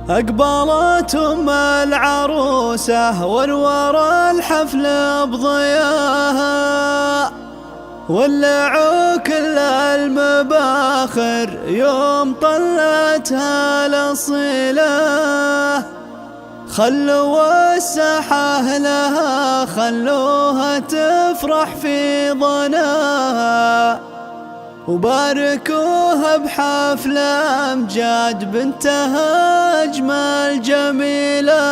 أقبلت أم العروسة وانور الحفل بضياها، ولعوا كل المباخر يوم طلتها الأصيلة. خلوا الساحة لها، خلوها تفرح في ظناها، وباركوها بحفل أمجاد بنتها أجمل جميلة.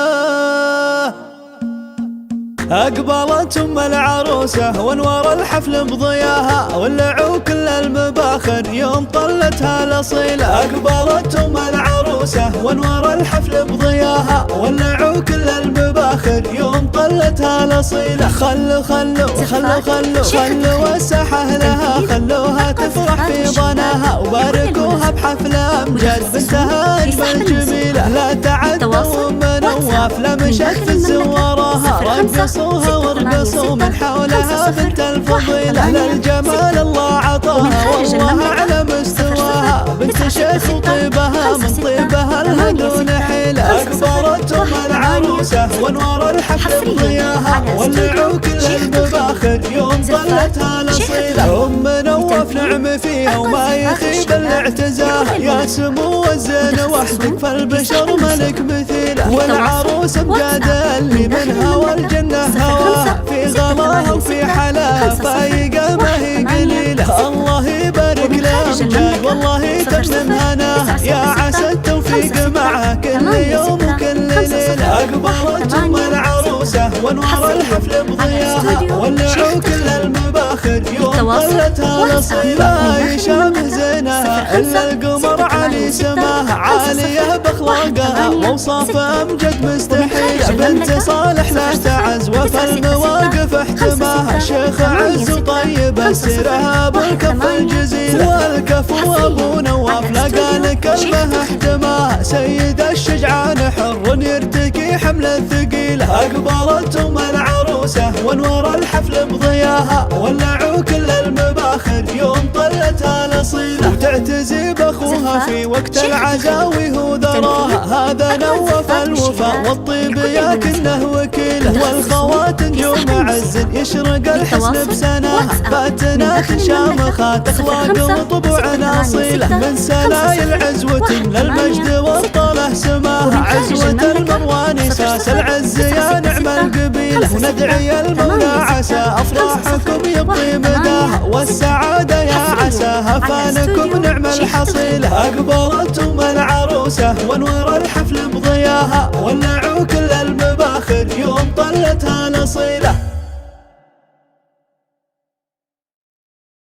أقبلت أم العروسة وانور الحفل بضياها، ولعوا كل المباخر يوم طلتها الأصيلة. أقبلت أم العروسة وانور الحفل بضياها، ولعوا كل المباخر يوم طلتها الأصيلة. خلوا الساحة لها، خلوها تفرح في ظناها، وباركوها بحفل أمجاد بنتها أجمل جميلة. لا تعدوا أم نواف لا مشت في زوارها، رقصوها وارقصوا من حولها بنت الفضيلة. للجمال الله عطاها والله على مستواها، بنت شيخ وطيبها من طيبها الهدون حيلة. أقبلت أم العروسة وانور الحفل بضياها، ولعوا كل المباخر يوم طلتها الأصيلة. أم نواف نعم فيها وما يخيب الاعتزاها، يا سمو الزين وحدك فالبشر ملك مثيله. والعروس مجادة اللي منها والجنة هواها، في غلاها وفي حلاها فايقة ما هي قليلة. الله يبارك لأمجاد والله تتمم هناها، يا عسى التوفيق معها كل يوم وكل ليلة. أقبلت أم العروسة وانور الحفل بضياها، ولعوا كل المباخر يوم طلتها الأصيلة. يشابه زينها إلا القمر علي سماها، عالية بأخلاقها وأوصاف أمجد مستحيلة. بنت صالح لا تعز وفي المواقف احتماها، شيخ عز وطيب سيرها بالكف الجزيلة. والكفو أبو نواف لقى لكلمه احتماها، سيد الشجعان حر يرتقي حمل الثقيلة. أقبلت أم العروسة وانور الحفل بضياها، ولعوا كل المباخر يوم طلتها الأصيلة. وتعتزي بأخوها في وقت العزاوي هو ذراها، هذا نوف الوفا والطيب ياكنه وكيله. والخوات نجوم عز يشرق الحسن بسناها، فاتنات شامخات أخلاق وطبوع أصيلة. من سلايل عزوة للمجد والطله سماها، عزوة المرواني ساس العز يا نعم القبيلة. وندعي المولى عسى أفراحكم يبقي مداها، والسعادة يا عساها فانكم نعم الحصيلة. أقبلت أم العروسة وانور الحفل بضياها، ولعوا كل المباخر يوم طلتها الأصيلة.